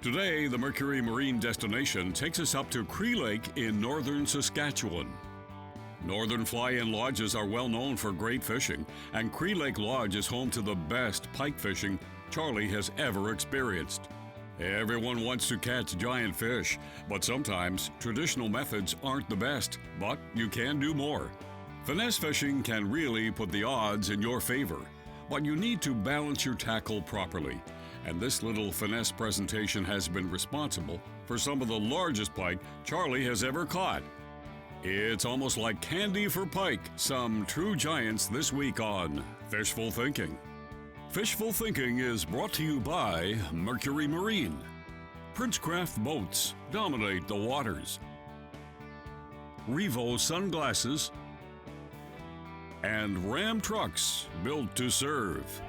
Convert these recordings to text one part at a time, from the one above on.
Today, the Mercury Marine destination takes us up to Cree Lake in northern Saskatchewan. Northern fly-in lodges are well known for great fishing, and Cree Lake Lodge is home to the best pike fishing Charlie has ever experienced. Everyone wants to catch giant fish, but sometimes traditional methods aren't the best, but you can do more. Finesse fishing can really put the odds in your favor, but you need to balance your tackle properly. And this little finesse presentation has been responsible for some of the largest pike Charlie has ever caught. It's almost like candy for pike, some true giants this week on Fishful Thinking. Fishful Thinking is brought to you by Mercury Marine. Princecraft boats dominate the waters. Revo sunglasses and Ram trucks built to serve.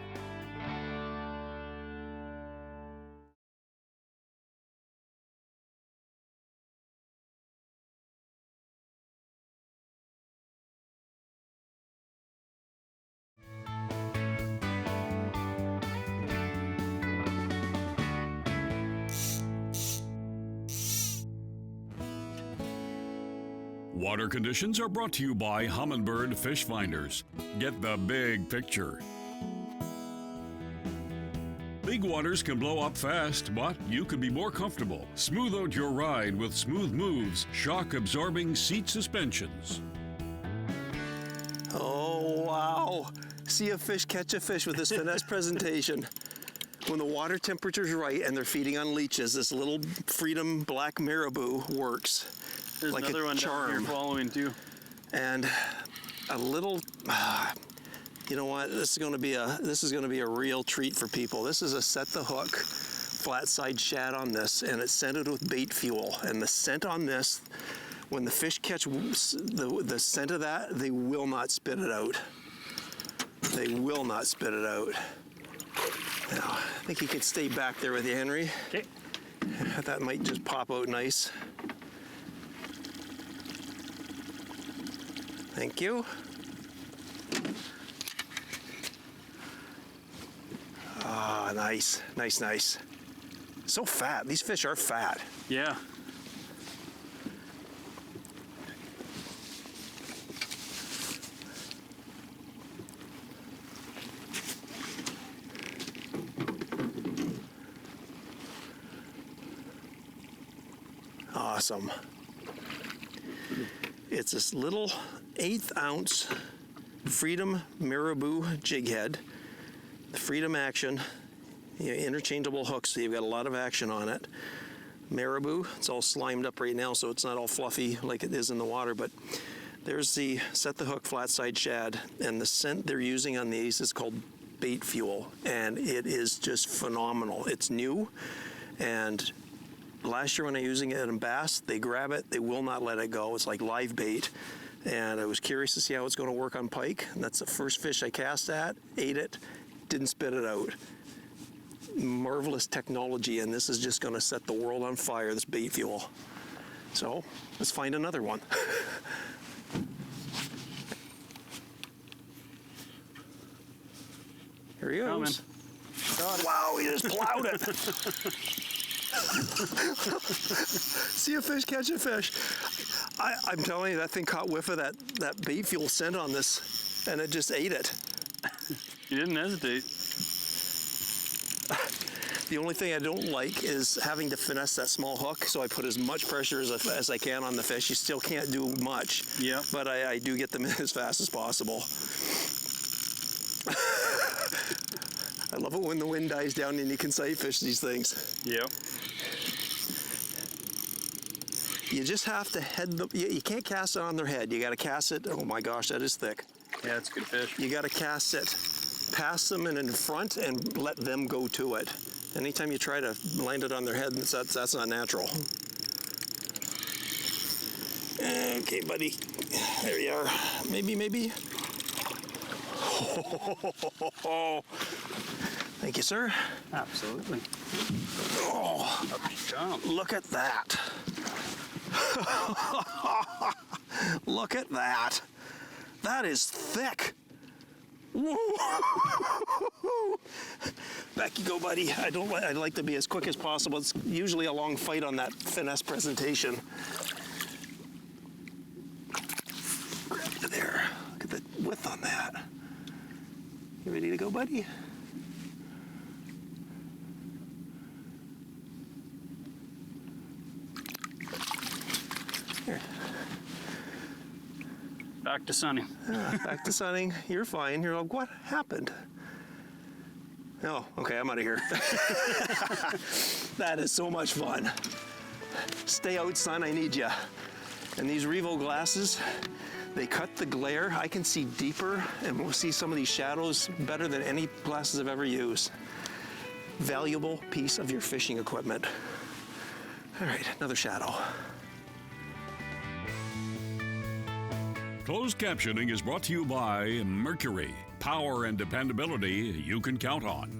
Water conditions are brought to you by Humminbird Fish Finders. Get the big picture. Big waters can blow up fast, but you can be more comfortable. Smooth out your ride with Smooth Move's shock-absorbing seat suspensions. Oh, wow. See a fish catch a fish with this finesse presentation. When the water temperature's right and they're feeding on leeches, this little Freedom Black Marabou works. There's like another a one charm. down here following too. And a little, you know what? This is going to be a real treat for people. This is a set the hook flat side shad on this, and it's scented with bait fuel. And the scent on this, when the fish catch the scent of that, they will not spit it out. They will not spit it out. Now, I think you can stay back there with you, Henry. Okay. That might just pop out nice. Thank you. Ah, nice, nice, nice. So fat. These fish are fat. Yeah. Awesome. It's this little 1/8 ounce Freedom Marabou jig head. The Freedom action, interchangeable hooks, so you've got a lot of action on it. Marabou, it's all slimed up right now, so it's not all fluffy like it is in the water, but there's the set the hook flat side shad, and the scent they're using on these is called bait fuel, and it is just phenomenal. It's new, and last year when I was using it in bass, they grab it, they will not let it go. It's like live bait. And I was curious to see how it's going to work on pike. And that's the first fish I cast at, ate it, didn't spit it out. Marvelous technology, and this is just going to set the world on fire, this bait fuel. So let's find another one. Here he goes. Wow, he just plowed it. See a fish catch a fish. I'm telling you, that thing caught whiff of that bait fuel scent on this, and it just ate it. You didn't hesitate. The only thing I don't like is having to finesse that small hook, so I put as much pressure as I can on the fish. You still can't do much, Yeah. but I do get them in as fast as possible. I love it when the wind dies down and you can sight fish these things. Yep. You just have to head them. You can't cast it on their head. You got to cast it. Oh my gosh, that is thick. Yeah, it's good fish. You got to cast it past them and in front and let them go to it. Anytime you try to land it on their head, that's not natural. Okay, buddy. There you are. Maybe. Thank you, sir. Absolutely. Oh, look at that. Look at that. That is thick. Back you go, buddy. I'd like to be as quick as possible. It's usually a long fight on that finesse presentation. Grab you there. Look at the width on that. You ready to go, buddy? Here. Back to sunning. Back to sunning. You're fine. You're like, what happened? Oh, okay, I'm out of here. That is so much fun. Stay out, son, I need ya. And these Revo glasses, they cut the glare. I can see deeper and we'll see some of these shadows better than any glasses I've ever used. Valuable piece of your fishing equipment. All right, another shadow. Closed captioning is brought to you by Mercury. Power and dependability you can count on.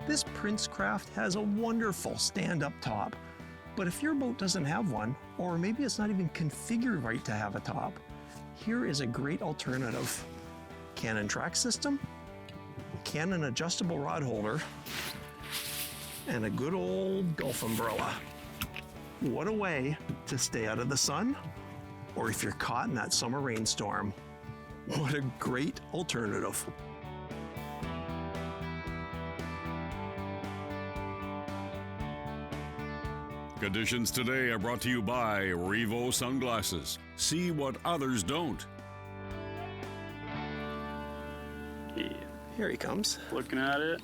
This Princecraft has a wonderful stand-up top, but if your boat doesn't have one, or maybe it's not even configured right to have a top, here is a great alternative. Canon track system, Canon adjustable rod holder, and a good old Gulf umbrella. What a way to stay out of the sun, or if you're caught in that summer rainstorm. What a great alternative. Conditions today are brought to you by Revo Sunglasses. See what others don't. Yeah. Here he comes. Looking at it.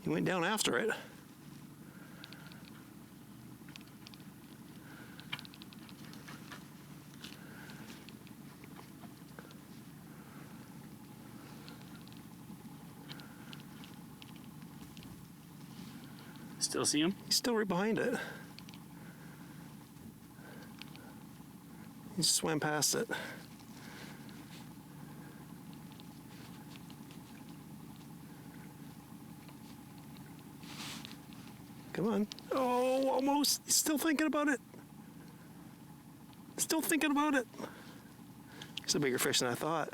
He went down after it. Still see him? He's still right behind it. He just swam past it. Come on. Oh, almost. He's still thinking about it. Still thinking about it. He's a bigger fish than I thought.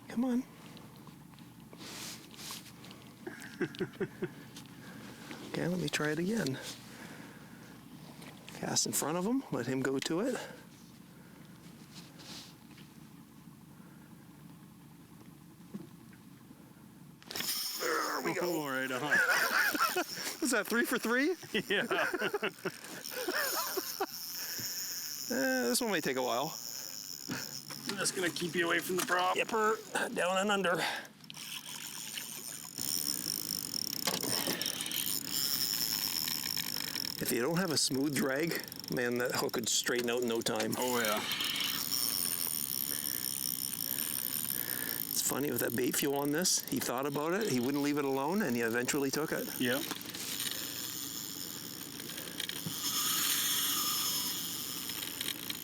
Come on. Okay, let me try it again. Cast in front of him, let him go to it. There we go. Oh, right on. Was that 3 for 3? Yeah. This one might take a while. That's gonna keep you away from the prop. Yipper, down and under. If you don't have a smooth drag, man, that hook would straighten out in no time. Oh yeah. It's funny with that bait fuel on this, he thought about it, he wouldn't leave it alone, and he eventually took it. Yep.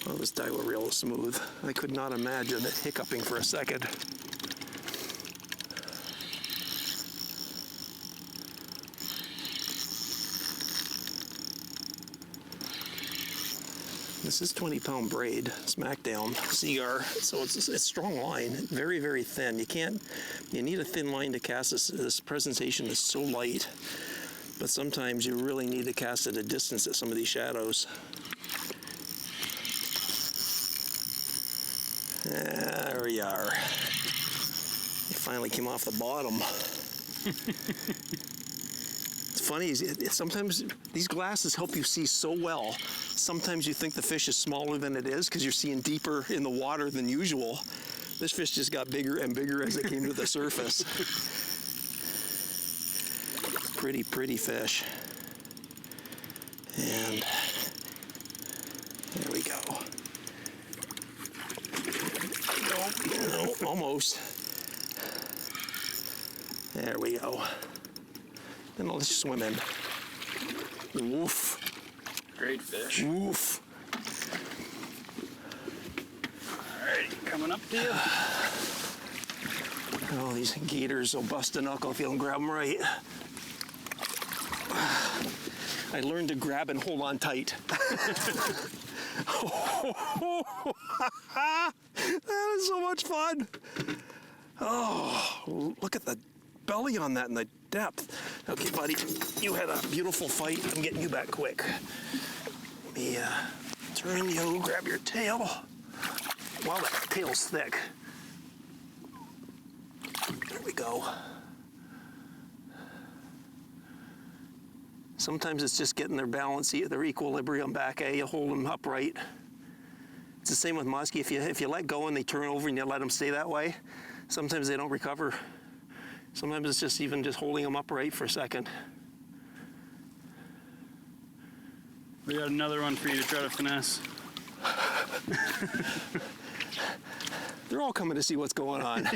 Oh, this Daiwa reel is smooth. I could not imagine it hiccuping for a second. This is 20-pound braid, smackdown, cigar, so it's a strong line, very, very thin. You need a thin line to cast this. This presentation is so light, but sometimes you really need to cast at a distance at some of these shadows. There we are. It finally came off the bottom. It's funny is sometimes these glasses help you see so well. Sometimes you think the fish is smaller than it is because you're seeing deeper in the water than usual. This fish just got bigger and bigger as it came to the surface. Pretty, pretty fish. And there we go. Nope, almost. There we go. Then I'll just swim in. Woof. Great fish. Woof. Alright, coming up to you. Oh, these gators will bust a knuckle if you don't grab them right. I learned to grab and hold on tight. That is so much fun. Oh, look at the belly on that and the depth. Okay, buddy, you had a beautiful fight. I'm getting you back quick. Let me turn you, grab your tail. Wow, that tail's thick. There we go. Sometimes it's just getting their balance, their equilibrium back. You hold them upright. It's the same with muskie. If you let go and they turn over and you let them stay that way, sometimes they don't recover. Sometimes it's just even just holding them upright for a second. We got another one for you to try to finesse. They're all coming to see what's going on.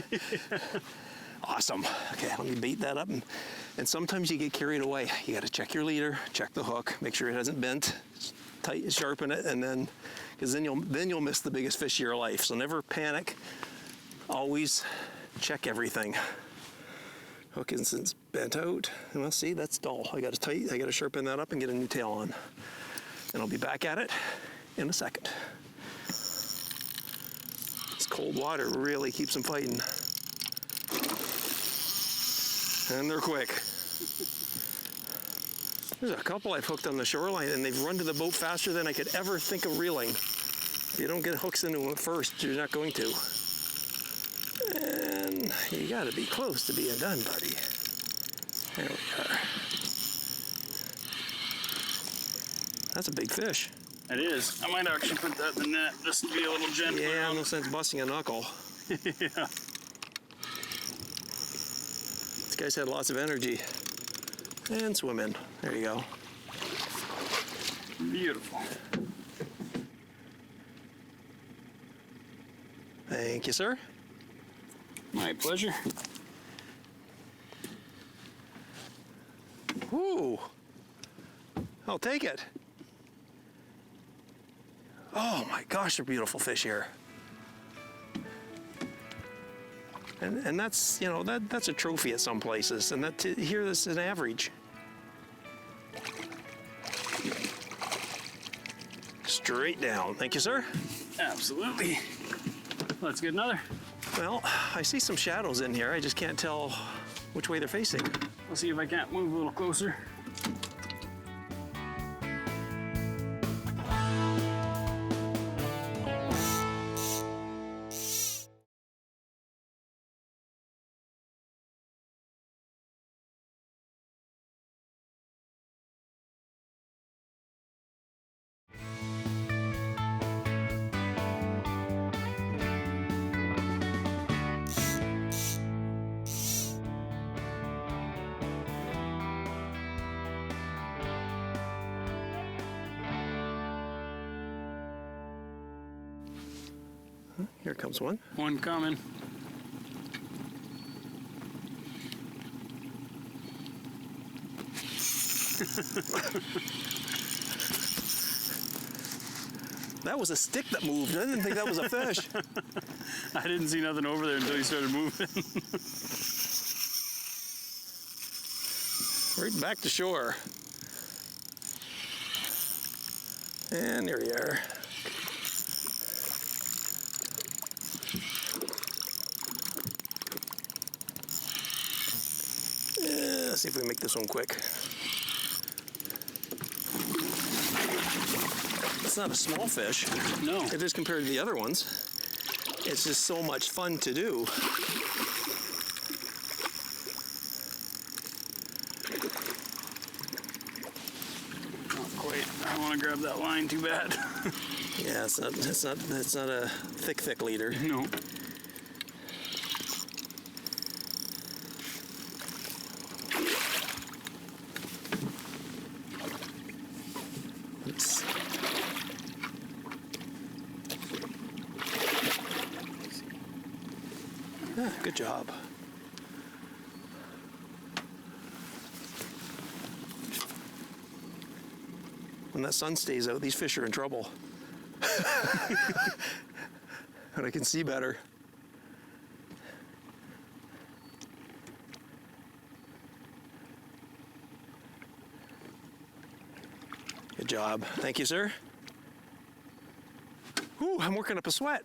Awesome. Okay, let me bait that up. And sometimes you get carried away. You got to check your leader, check the hook, make sure it hasn't bent, tight, sharpen it, and then, because then you'll miss the biggest fish of your life. So never panic. Always check everything. Hook isn't bent out. Well, see, that's dull. I got to sharpen that up and get a new tail on. And I'll be back at it in a second. This cold water really keeps them fighting. And they're quick. There's a couple I've hooked on the shoreline and they've run to the boat faster than I could ever think of reeling. If you don't get hooks into them at first, you're not going to. And you gotta be close to being done, buddy. There we are. That's a big fish. It is. I might actually put that in the net just to be a little gentler. Yeah, no sense busting a knuckle. Yeah. This guy's had lots of energy. And swim in. There you go. Beautiful. Thank you, sir. My pleasure. Ooh. I'll take it. Oh my gosh, they're beautiful fish here. And that's, you know, that's a trophy at some places, and here this is an average. Straight down. Thank you, sir. Absolutely. Let's get another. Well, I see some shadows in here. I just can't tell which way they're facing. I'll see if I can't move a little closer. Here comes one. One coming. That was a stick that moved. I didn't think that was a fish. I didn't see nothing over there until he started moving. Right back to shore. And there you are. Let's see if we can make this one quick. It's not a small fish. No. It is compared to the other ones. It's just so much fun to do. want to grab that line too bad. Yeah, it's not a thick leader. No. Oops. Ah, good job. When that sun stays out, these fish are in trouble. And I can see better. Good job. Thank you, sir. Ooh, I'm working up a sweat.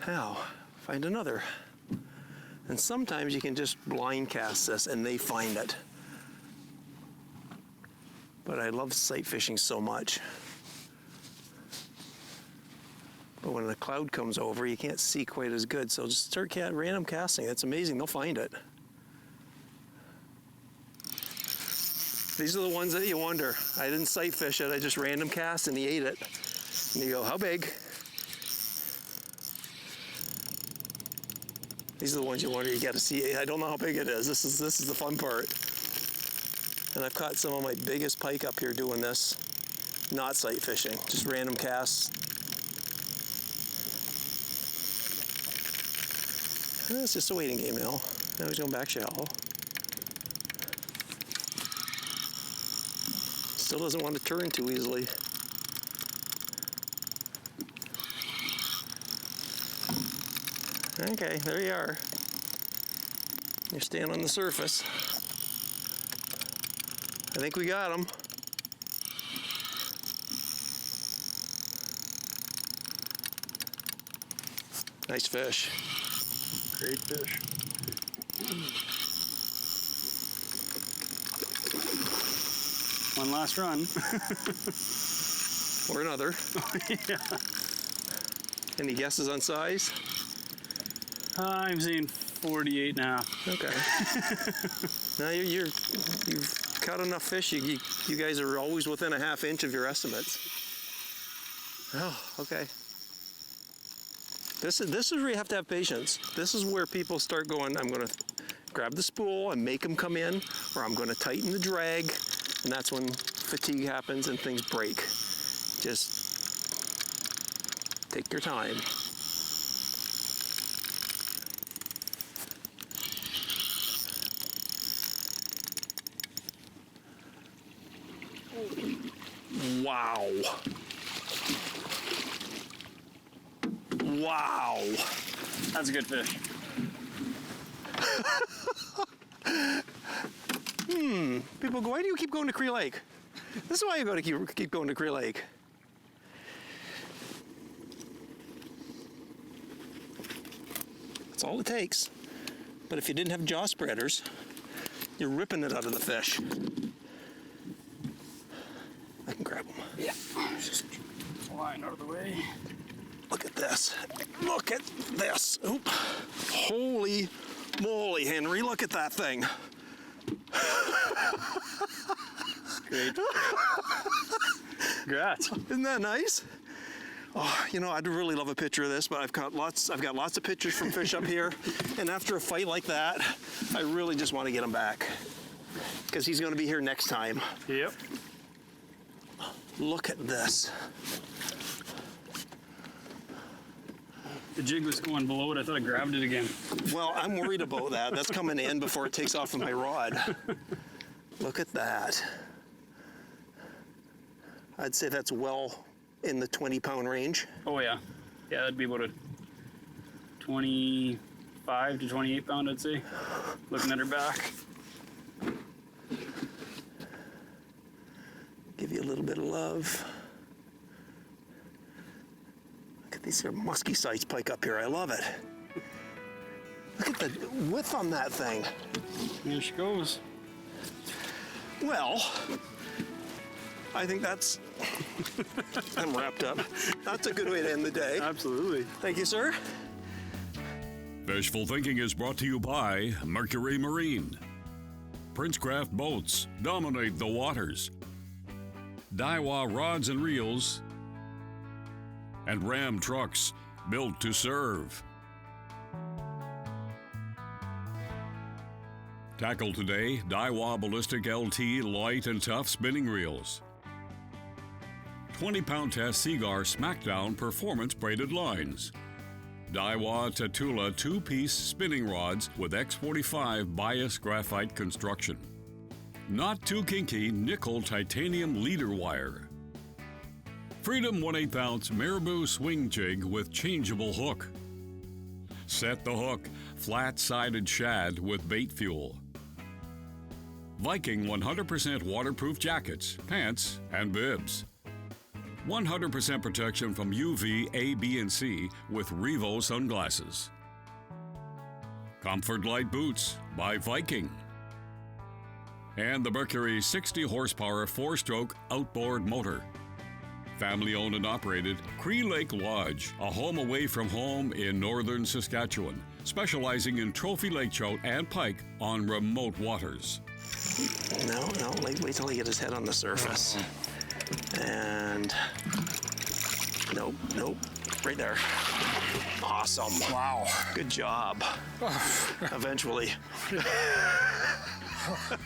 Now, find another. And sometimes you can just blind cast this and they find it. But I love sight fishing so much. But when the cloud comes over, you can't see quite as good. So just start random casting. That's amazing. They'll find it. These are the ones that you wonder. I didn't sight fish it. I just random cast and he ate it. And you go, how big? These are the ones you wonder. You got to see. I don't know how big it is. This is the fun part. And I've caught some of my biggest pike up here doing this. Not sight fishing, just random casts. It's just a waiting game now. Now he's going back shallow. Still doesn't want to turn too easily. Okay, there you are. You're staying on the surface. I think we got him. Nice fish. Great fish. One last run. Or another. Yeah. Any guesses on size? I'm seeing 48 and a half. Okay. Now you've caught enough fish. You guys are always within a ½ inch of your estimates. Oh, okay. This is where you have to have patience. This is where people start going, I'm going to grab the spool and make them come in, or I'm going to tighten the drag, and that's when fatigue happens and things break. Just take your time. Wow. Wow. That's a good fish. People go, why do you keep going to Cree Lake? This is why you go to keep going to Cree Lake. That's all it takes. But if you didn't have jaw spreaders, you're ripping it out of the fish. I can grab them. Yeah. Just line out of the way. Look at this. Look at this. Oop. Holy moly, Henry. Look at that thing. Great. Congrats. Isn't that nice? Oh, you know, I'd really love a picture of this, but I've got lots of pictures from fish up here. And after a fight like that, I really just want to get him back. Because he's going to be here next time. Yep. Look at this. The jig was going below it. I thought I grabbed it again. Well, I'm worried about that. That's coming in before it takes off with my rod. Look at that. I'd say that's well in the 20-pound range. Oh, yeah. Yeah, that'd be about a 25 to 28 pound, I'd say. Looking at her back. Give you a little bit of love. Look at these here musky sized pike up here. I love it. Look at the width on that thing. There she goes. Well, I think that's... I'm wrapped up. That's a good way to end the day. Absolutely. Thank you, sir. Fishful Thinking is brought to you by Mercury Marine. Princecraft boats dominate the waters. Daiwa rods and reels, and Ram trucks built to serve. Tackle today, Daiwa Ballistic LT light and tough spinning reels. 20-pound test Seagar Smackdown performance braided lines. Daiwa Tatula 2-piece spinning rods with X45 bias graphite construction. Not too kinky nickel titanium leader wire. Freedom 1/8 ounce marabou swing jig with changeable hook. Set the hook, flat-sided shad with bait fuel. Viking 100% waterproof jackets, pants, and bibs. 100% protection from UV, A, B, and C with Revo sunglasses. Comfort Light boots by Viking. And the Mercury 60 horsepower 4-stroke outboard motor. Family owned and operated, Cree Lake Lodge, a home away from home in northern Saskatchewan, specializing in trophy lake trout and pike on remote waters. No, wait till he gets his head on the surface. And nope, right there. Awesome. Wow. Good job. Eventually.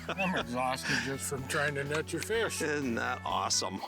I'm exhausted just from trying to net your fish. Isn't that awesome?